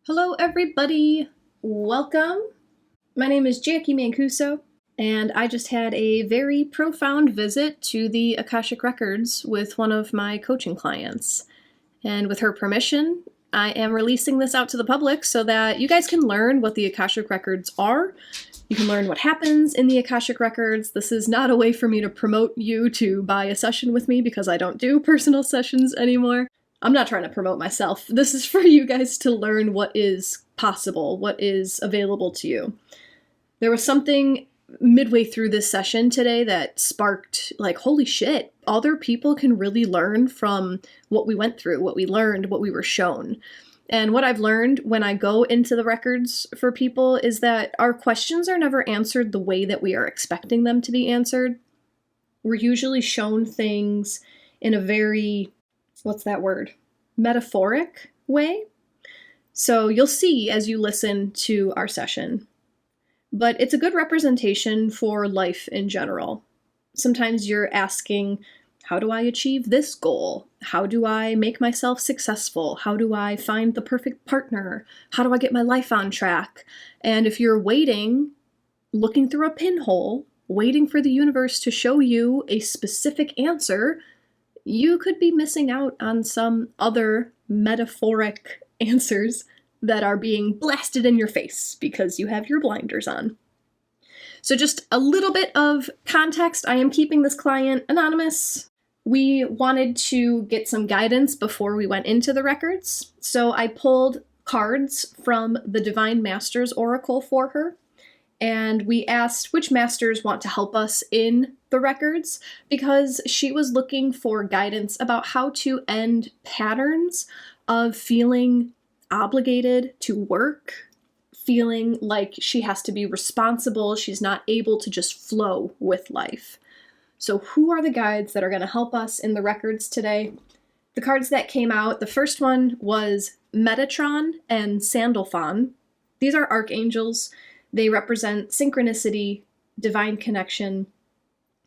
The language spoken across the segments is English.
Hello, everybody. Welcome. My name is Jackie Mancuso, and I just had a very profound visit to the Akashic Records with one of my coaching clients. And with her permission, I am releasing this out to the public so that you guys can learn what the Akashic Records are. You can learn what happens in the Akashic Records. This is not a way for me to promote you to buy a session with me because I don't do personal sessions anymore. I'm not trying to promote myself. This is for you guys to learn what is possible, what is available to you. There was something midway through this session today that sparked, like, holy shit, other people can really learn from what we went through, what we learned, what we were shown. And what I've learned when I go into the records for people is that our questions are never answered the way that we are expecting them to be answered. We're usually shown things in a very, what's that word? Metaphoric way. So you'll see as you listen to our session. But it's a good representation for life in general. Sometimes you're asking, how do I achieve this goal? How do I make myself successful? How do I find the perfect partner? How do I get my life on track? And if you're waiting, looking through a pinhole, waiting for the universe to show you a specific answer, you could be missing out on some other metaphoric answers that are being blasted in your face because you have your blinders on. So just a little bit of context. I am keeping this client anonymous. We wanted to get some guidance before we went into the records. So I pulled cards from the Divine Masters Oracle for her. And we asked which masters want to help us in the records because she was looking for guidance about how to end patterns of feeling obligated to work, feeling like she has to be responsible, she's not able to just flow with life. So who are the guides that are going to help us in the records today? The cards that came out, the first one was Metatron and Sandalphon. These are archangels. They represent synchronicity, divine connection,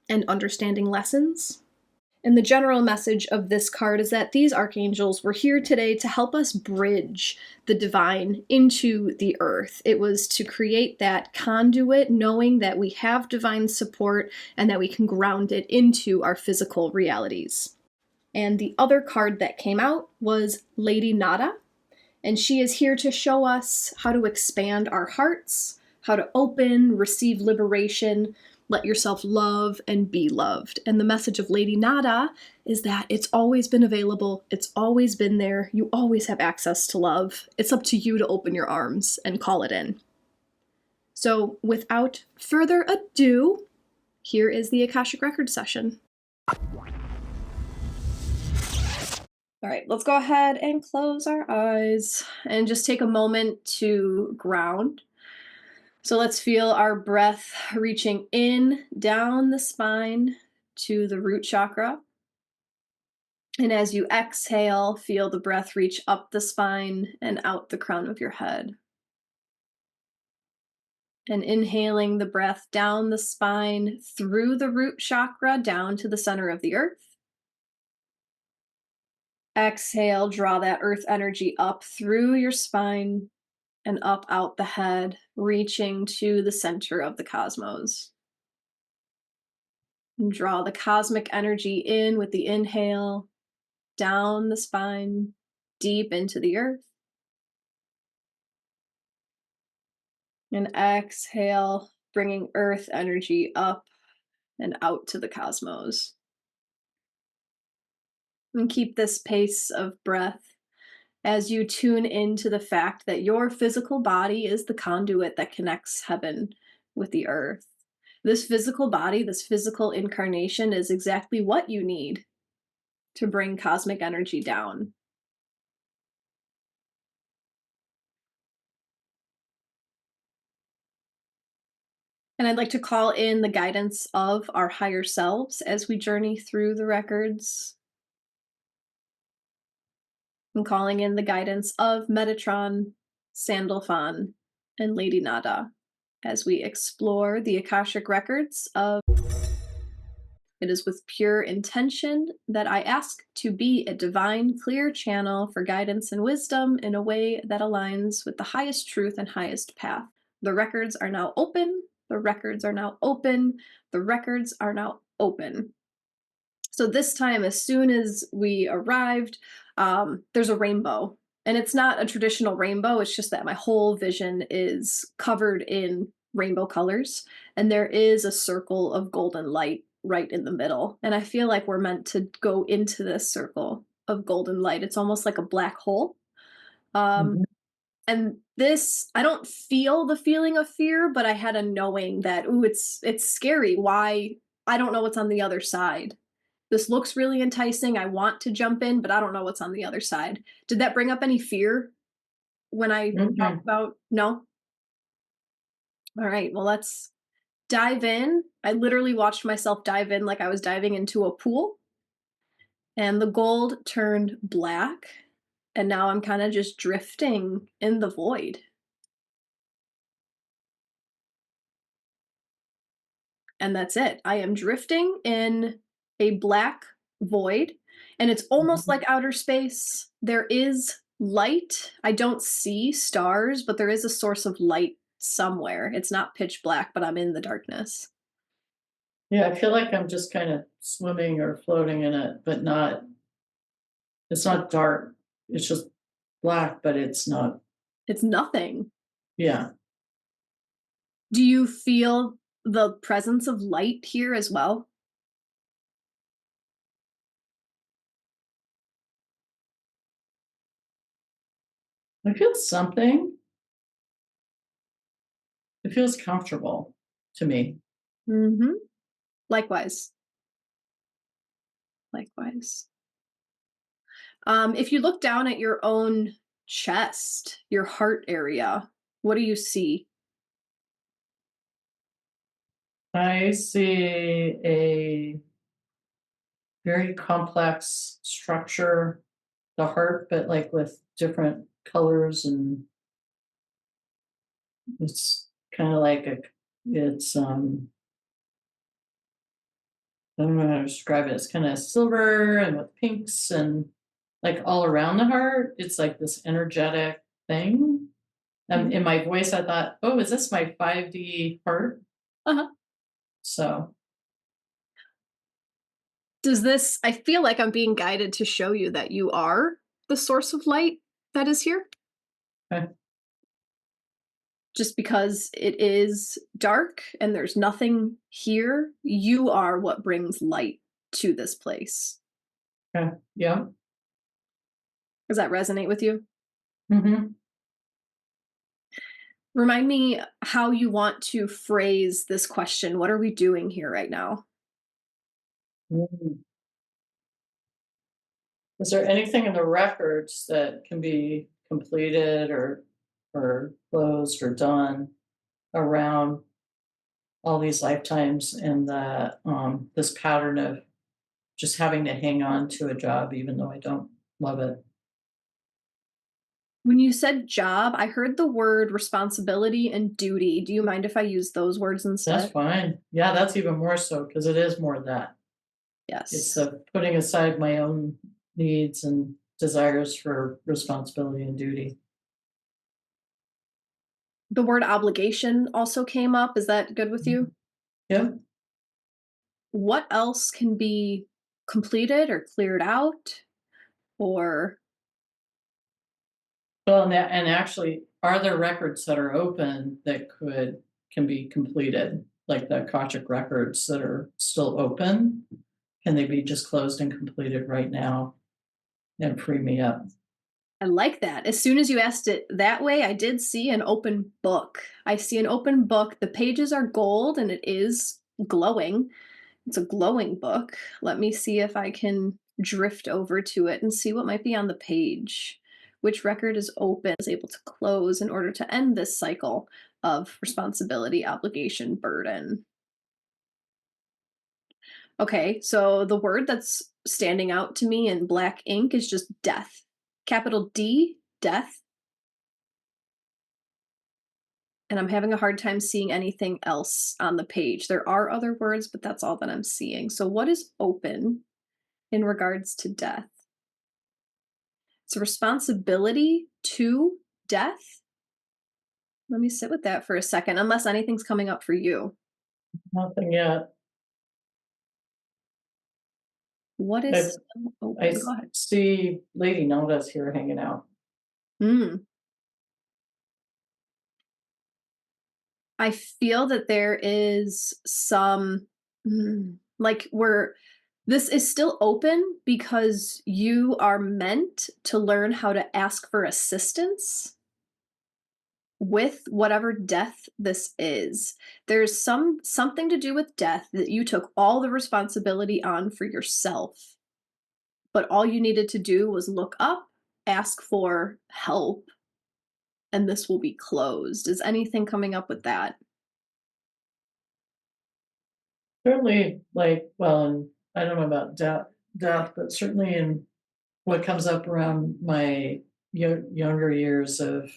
and understanding lessons. And the general message of this card is that these archangels were here today to help us bridge the divine into the earth. It was to create that conduit, knowing that we have divine support and that we can ground it into our physical realities. And the other card that came out was Lady Nada, and she is here to show us how to expand our hearts, how to open, receive liberation, let yourself love and be loved. And the message of Lady Nada is that it's always been available. It's always been there. You always have access to love. It's up to you to open your arms and call it in. So without further ado, here is the Akashic Records session. All right, let's go ahead and close our eyes and just take a moment to ground. So let's feel our breath reaching in, down the spine to the root chakra. And as you exhale, feel the breath reach up the spine and out the crown of your head. And inhaling the breath down the spine, through the root chakra, down to the center of the earth. Exhale, draw that earth energy up through your spine and up out the head, reaching to the center of the cosmos. And draw the cosmic energy in with the inhale, down the spine, deep into the earth. And exhale, bringing earth energy up and out to the cosmos. And keep this pace of breath as you tune into the fact that your physical body is the conduit that connects heaven with the earth. This physical body, this physical incarnation is exactly what you need to bring cosmic energy down. And I'd like to call in the guidance of our higher selves as we journey through the records. I'm calling in the guidance of Metatron, Sandalphon, and Lady Nada as we explore the Akashic Records of It is with pure intention that I ask to be a divine, clear channel for guidance and wisdom in a way that aligns with the highest truth and highest path. The records are now open. The records are now open. The records are now open. So this time, as soon as we arrived, there's a rainbow. And it's not a traditional rainbow, it's just that my whole vision is covered in rainbow colors. And there is a circle of golden light right in the middle. And I feel like we're meant to go into this circle of golden light. It's almost like a black hole. Um, Mhm. and this, I don't feel the feeling of fear, but I had a knowing that, ooh, it's scary. Why? I don't know what's on the other side. This looks really enticing. I want to jump in, but I don't know what's on the other side. Did that bring up any fear when I talked Mhm. about? No? All right. Well, let's dive in. I literally watched myself dive in like I was diving into a pool, and the gold turned black. And now I'm kind of just drifting in the void. And that's it. I am drifting in a black void, and it's almost Mhm. like outer space. There is light. I don't see stars, but there is a source of light somewhere. It's not pitch black, but I'm in the darkness. Yeah, I feel like I'm just kind of swimming or floating in it, but it's not dark. It's just black, but it's not. It's nothing. Yeah, Do you feel the presence of light here as well? I feel something. It feels comfortable to me. Mhm. Likewise. Likewise. If you look down at your own chest, your heart area, what do you see? I see a very complex structure, the heart, but like with different colors, and it's kind of like it's I don't know how to describe it. It's kind of silver and with pinks and like all around the heart. It's like this energetic thing. Mhm. In my voice, I thought, oh, is this my 5D heart? Uh-huh. So, Does this I feel like I'm being guided to show you that you are the source of light that is here, okay, just because it is dark and there's nothing here, you are what brings light to this place. okay, yeah. Does that resonate with you? Hmm. Remind me how you want to phrase this question. What are we doing here right now? Is there anything in the records that can be completed or closed or done around all these lifetimes and the this pattern of just having to hang on to a job even though I don't love it? When you said job, I heard the word responsibility and duty. Do you mind if I use those words That's instead? fine. Yeah, that's even more so because it is more that. It's Yes. the putting aside my own needs and desires for responsibility and duty. The word obligation also came up. Is that good with you? Mhm. Yep. What else can be completed or cleared out or Well, and actually, are there records that are open that can be completed, like the Akashic records that are still open? Can they be just closed and completed right now and free me up? I like that. As soon as you asked it that way, I did see an open book. I see an open book. The pages are gold and it is glowing. It's a glowing book. Let me see if I can drift over to it and see what might be on the page. Which record is open, is able to close in order to end this cycle of responsibility, obligation, burden. Okay, so the word that's standing out to me in black ink is just death. Capital D, death. and I'm having a hard time seeing anything else on the page. There are other words, but that's all that I'm seeing. So, what is open in regards to death? It's a responsibility to death. Let me sit with that for a second, unless anything's coming up for you. Nothing yet. What I is still I open? Go ahead. see Lady Noda's here hanging out. Mm. I feel that there is some like where this is still open because you are meant to learn how to ask for assistance with whatever death this is. There's something to do with death that you took all the responsibility on for yourself, but all you needed to do was look up, ask for help, and this will be closed. Is anything coming up with that? Certainly, like, well, and I don't know about death, but certainly in what comes up around my younger years of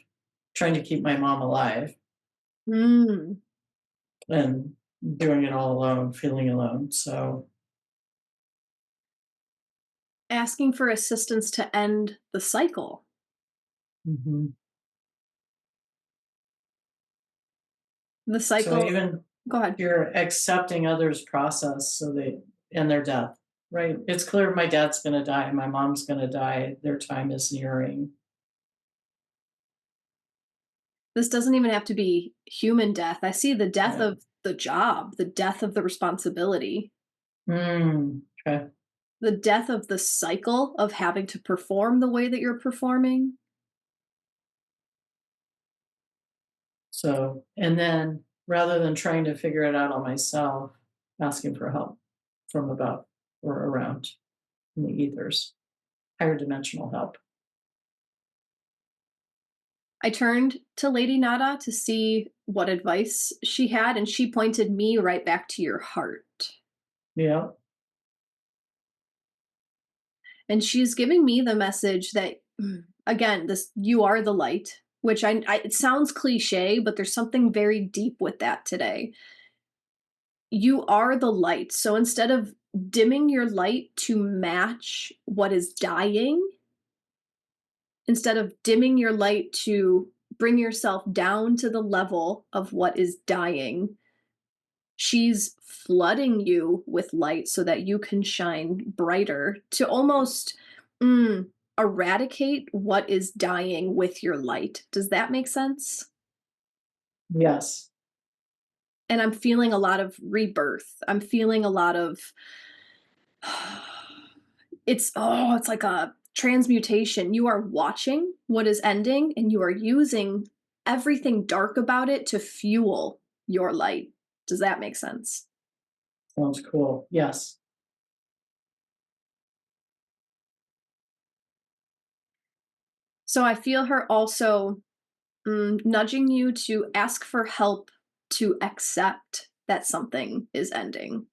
trying to keep my mom alive Mm. and doing it all alone, feeling alone. So, Asking for assistance to end the cycle. mhm. The So cycle. even Go ahead. you're accepting others' process so they and their death, right? It's clear my dad's going to die, my mom's going to die. Their time is nearing. This doesn't even have to be human death. I see the death Yeah. of the job, the death of the responsibility, Okay. the death of the cycle of having to perform the way that you're performing. So, and then rather than trying to figure it out on myself, asking for help from above or around in the ethers, higher dimensional help. I turned to Lady Nada to see what advice she had, and she pointed me right back to your heart. Yeah. And she's giving me the message that, again, this you are the light, which it sounds cliche, but there's something very deep with that today. You are the light. So instead of dimming your light to match what is dying, instead of dimming your light to bring yourself down to the level of what is dying, she's flooding you with light so that you can shine brighter to almost mm, eradicate what is dying with your light. Does that make sense? Yes. And I'm feeling a lot of rebirth. I'm feeling a lot of it's like a transmutation. You are watching what is ending and you are using everything dark about it to fuel your light. Does that make sense? Sounds cool. Yes. So I feel her also nudging you to ask for help to accept that something is ending.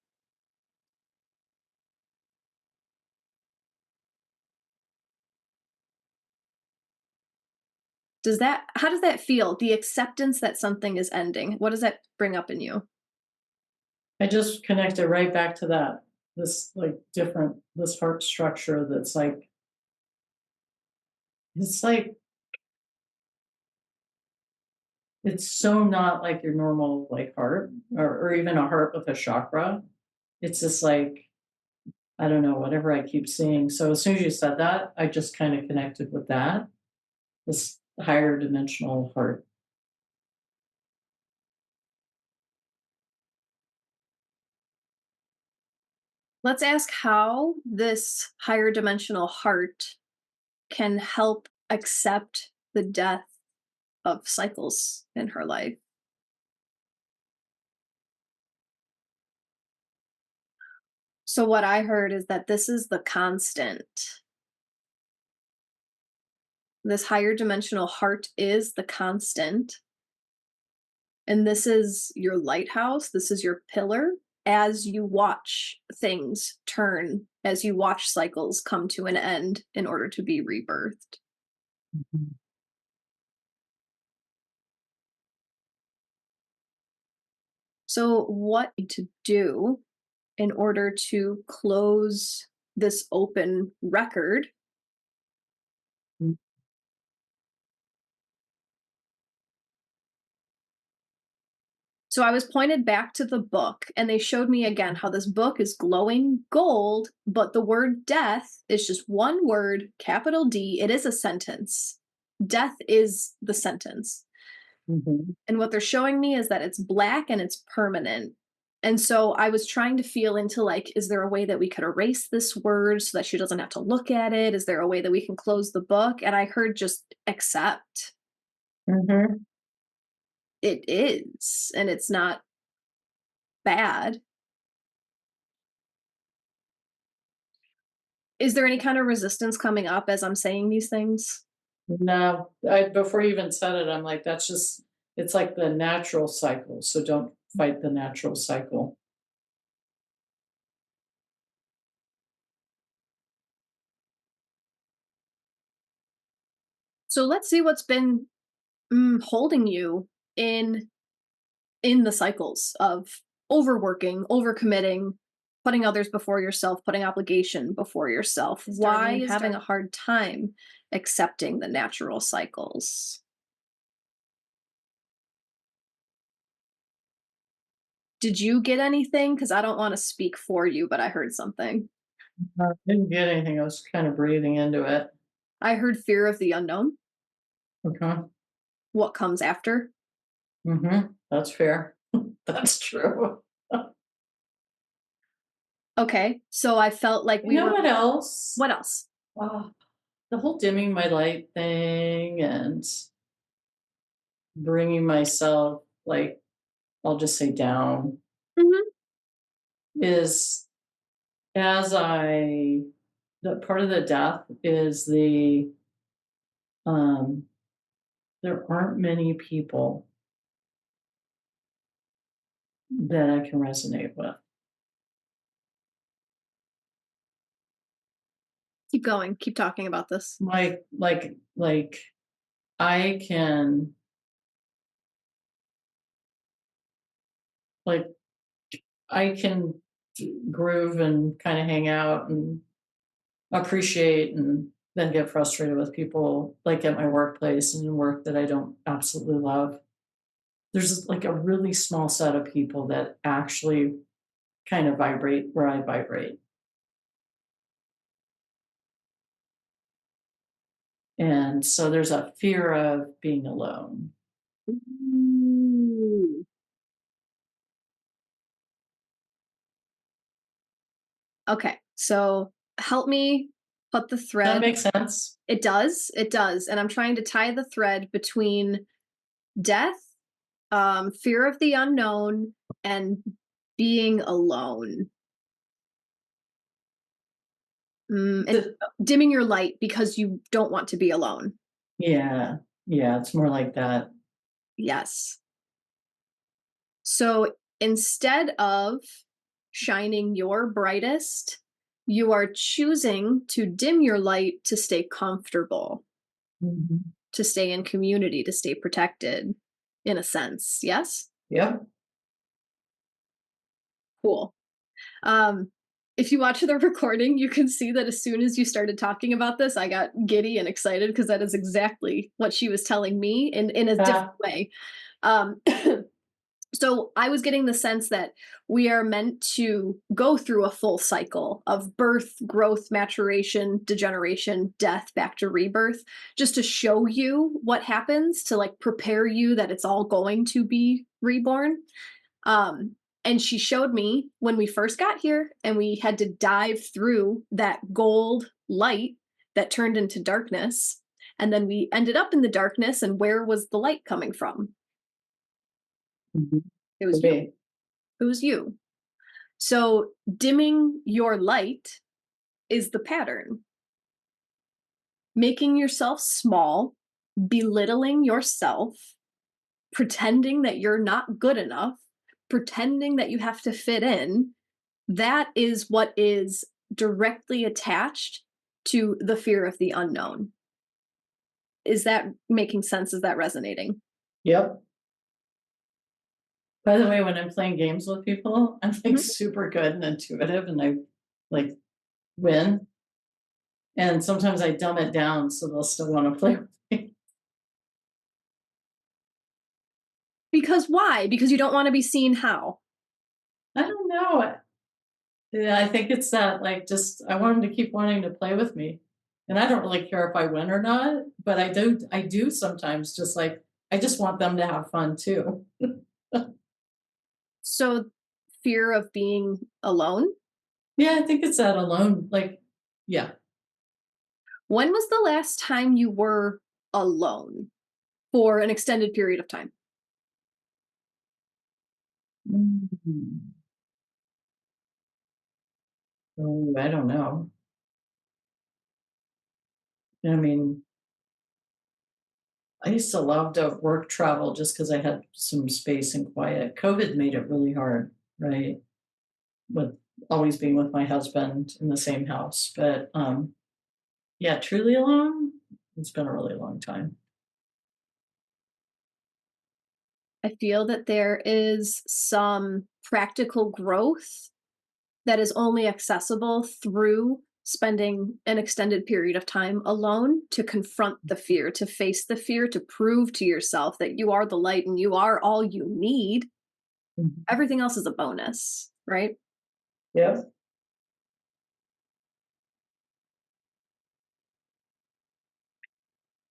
How does that feel? The acceptance that something is ending. What does that bring up in you? I just connected right back to that. This like different, this heart structure that's like, it's like, it's so not like your normal like heart or even a heart with a chakra. It's just like, I don't know, whatever I keep seeing. So as soon as you said that, I just kind of connected with that, this higher dimensional heart. Let's ask how this higher dimensional heart can help accept the death of cycles in her life. So, what I heard is that this is the constant. This higher dimensional heart is the constant. And this is your lighthouse. This is your pillar as you watch things turn, as you watch cycles come to an end in order to be rebirthed. Mhm. So, what to do in order to close this open record? Mm. So, I was pointed back to the book, and they showed me again how this book is glowing gold, but the word death is just one word, capital D. It is a sentence. Death is the sentence. Mhm. And what they're showing me is that it's black and it's permanent. And so I was trying to feel into like, is there a way that we could erase this word so that she doesn't have to look at it? Is there a way that we can close the book? And I heard just accept. Mhm. It is, and it's not bad. Is there any kind of resistance coming up as I'm saying these things? No, before you even said it, I'm like, that's just it's like the natural cycle, so don't fight the natural cycle. So let's see what's been holding you in in the cycles of overworking, overcommitting, putting others before yourself, putting obligation before yourself. Why Darlene, having a hard time accepting the natural cycles? Did you get anything? Because I don't want to speak for you, but I heard something. I didn't get anything. I was kind of breathing into it. I heard fear of the unknown. Okay. What comes after? That's fair. That's true. Okay, so I felt like You we know were. what else? What else? Oh, the whole dimming my light thing and bringing myself, like, I'll just say down, Hmm. is as the part of the death is um, there aren't many people that I can resonate with. Keep going. Keep talking about this. Like I can, like, I can groove and kind of hang out and appreciate and then get frustrated with people like at my workplace and work that I don't absolutely love. There's like a really small set of people that actually kind of vibrate where I vibrate. And so there's a fear of being alone. Ooh. Okay, so help me put the Does that thread. make sense? It does, and I'm trying to tie the thread between death, fear of the unknown, and being alone. And The- dimming your light because you don't want to be alone. yeah, yeah, it's more like that. Yes. So instead of shining your brightest, you are choosing to dim your light to stay comfortable, Mhm. to stay in community, to stay protected, in a sense. Yes? Yep. Cool. Um, if you watch the recording, you can see that as soon as you started talking about this, I got giddy and excited because that is exactly what she was telling me in a different way. Um, so I was getting the sense that we are meant to go through a full cycle of birth, growth, maturation, degeneration, death, back to rebirth, just to show you what happens, to like prepare you that it's all going to be reborn. Um, and she showed me when we first got here and we had to dive through that gold light that turned into darkness. And then we ended up in the darkness. And where was the light coming from? Mhm. It was Could you. be. It was you. So dimming your light is the pattern. Making yourself small, belittling yourself, pretending that you're not good enough, pretending that you have to fit in, that is what is directly attached to the fear of the unknown. Is that making sense? Is that resonating? Yep. By the way, when I'm playing games with people, I'm like Mhm. super good and intuitive and I like win. And sometimes I dumb it down so they'll still want to play with me. Because why? Because you don't want to be seen how? I don't know. Yeah, I think it's that like just I want them to keep wanting to play with me. And I don't really care if I win or not, but I do sometimes just like I just want them to have fun too. So fear of being alone? Yeah, I think it's that alone. Like, yeah. When was the last time you were alone for an extended period of time? Mhm. Oh, I don't know. I mean, I used to love to work travel just because I had some space and quiet. COVID made it really hard, right? With always being with my husband in the same house. But yeah, truly alone, it's been a really long time. I feel that there is some practical growth that is only accessible through spending an extended period of time alone to confront the fear, to face the fear, to prove to yourself that you are the light and you are all you need. Mhm. Everything else is a bonus, right? Yep.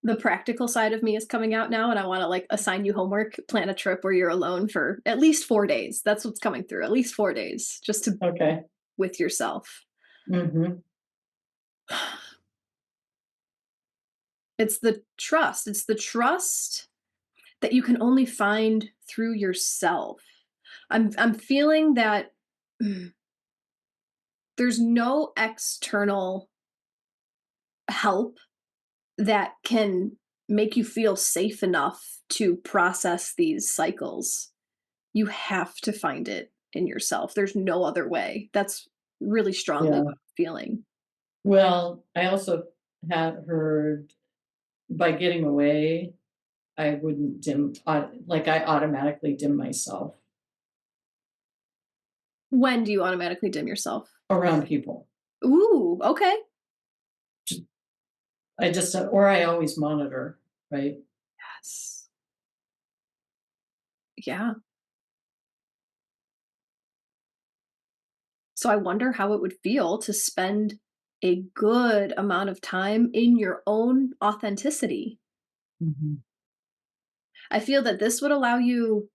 The practical side of me is coming out now, and I want to like assign you homework, plan a trip where you're alone for at least 4 days. That's what's coming through, at least 4 days, just to Okay. with yourself. Hmm. It's the trust. It's the trust that you can only find through yourself. I'm feeling that there's no external help that can make you feel safe enough to process these cycles. You have to find it in yourself. There's no other way. That's really strongly Yeah. what I'm feeling. Well, I also had heard by getting away, I wouldn't like I automatically dim myself When do you automatically dim yourself? around people. Ooh, okay. I just, or I always monitor, right? Yes. Yeah. So I wonder how it would feel to spend a good amount of time in your own authenticity. Mhm. I feel that this would allow you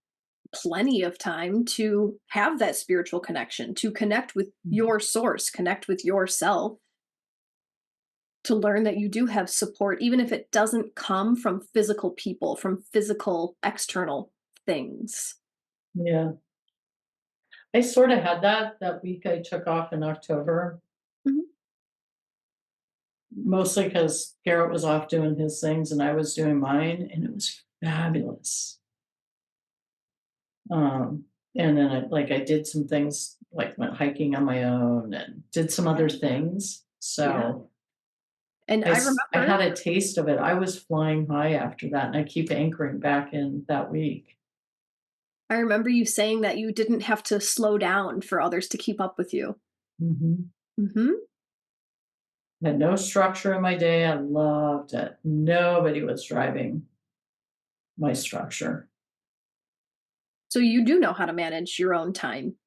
plenty of time to have that spiritual connection, to connect with your source, connect with yourself, to learn that you do have support, even if it doesn't come from physical people, from physical external things. Yeah. I sort of had that week I took off in October, Mhm. mostly because Garrett was off doing his things and I was doing mine, and it was fabulous. Um, and then I did some things like went hiking on my own and did some Yeah. other things. Yeah. So And I I remember had a taste of it. I was flying high after that, and I keep anchoring back in that week. I remember you saying that you didn't have to slow down for others to keep up with you. Mhm. Mhm. Had no structure in my day. I loved it. Nobody was driving my structure. So you do know how to manage your own time.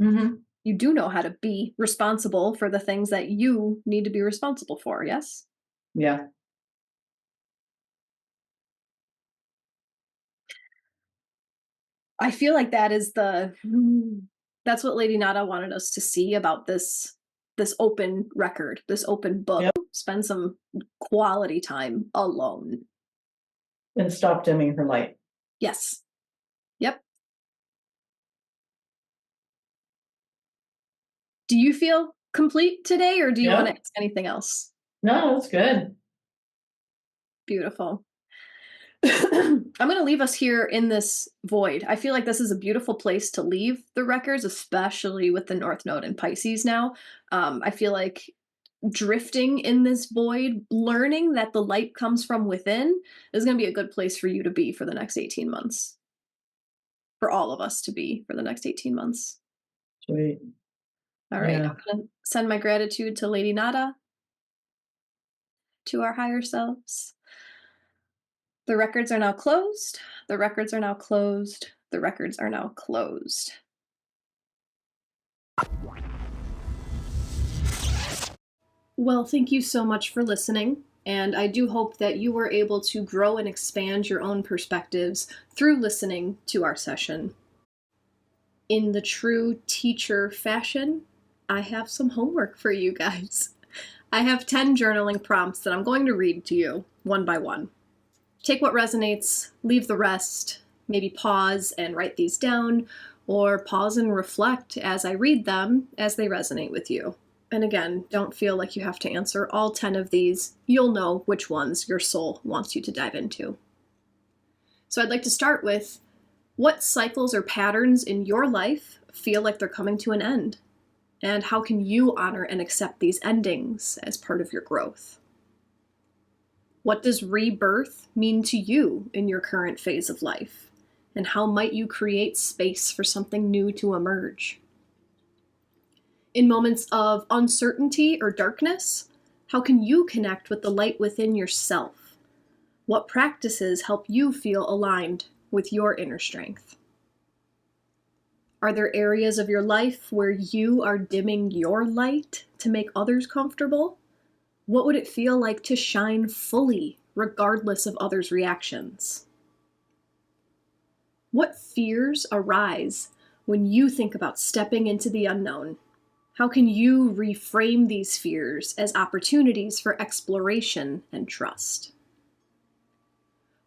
Mhm. You do know how to be responsible for the things that you need to be responsible for, yes? Yeah. I feel like that is that's what Lady Nada wanted us to see about this open record, this open book. Yep. Spend some quality time alone. And stop dimming her light. Yes. Yep. Do you feel complete today or do you want to Yep. ask anything else? No, that's good. Beautiful. I'm going to leave us here in this void. I feel like this is a beautiful place to leave the records, especially with the North Node in Pisces now. I feel like drifting in this void, learning that the light comes from within, is going to be a good place for you to be for the next 18 months. for all of us to be for the next 18 months. Sweet. All right, Yeah. I'm going to send my gratitude to Lady Nada, to our higher selves. The records are now closed. The records are now closed. The records are now closed. Well, thank you so much for listening, and I do hope that you were able to grow and expand your own perspectives through listening to our session. In the true teacher fashion, I have some homework for you guys. I have 10 journaling prompts that I'm going to read to you one by one. Take what resonates, leave the rest, maybe pause and write these down, or pause and reflect as I read them as they resonate with you. And again, don't feel like you have to answer all 10 of these. You'll know which ones your soul wants you to dive into. So I'd like to start with, what cycles or patterns in your life feel like they're coming to an end? And how can you honor and accept these endings as part of your growth? What does rebirth mean to you in your current phase of life? And how might you create space for something new to emerge? In moments of uncertainty or darkness, how can you connect with the light within yourself? What practices help you feel aligned with your inner strength? Are there areas of your life where you are dimming your light to make others comfortable? What would it feel like to shine fully, regardless of others' reactions? What fears arise when you think about stepping into the unknown? How can you reframe these fears as opportunities for exploration and trust?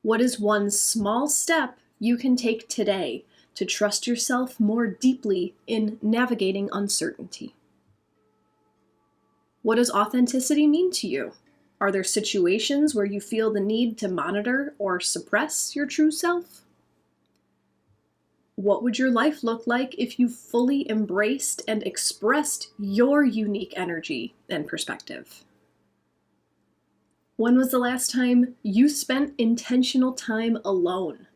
What is one small step you can take today to trust yourself more deeply in navigating uncertainty? What does authenticity mean to you? Are there situations where you feel the need to monitor or suppress your true self? What would your life look like if you fully embraced and expressed your unique energy and perspective? When was the last time you spent intentional time alone?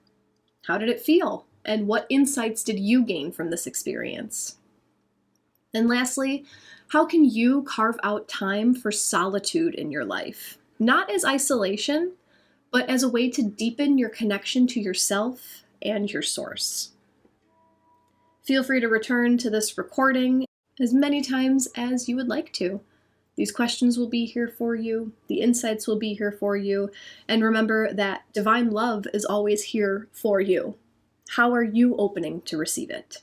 How did it feel? And what insights did you gain from this experience? And lastly, how can you carve out time for solitude in your life? Not as isolation, but as a way to deepen your connection to yourself and your source. Feel free to return to this recording as many times as you would like to. These questions will be here for you, the insights will be here for you, and remember that divine love is always here for you. How are you opening to receive it?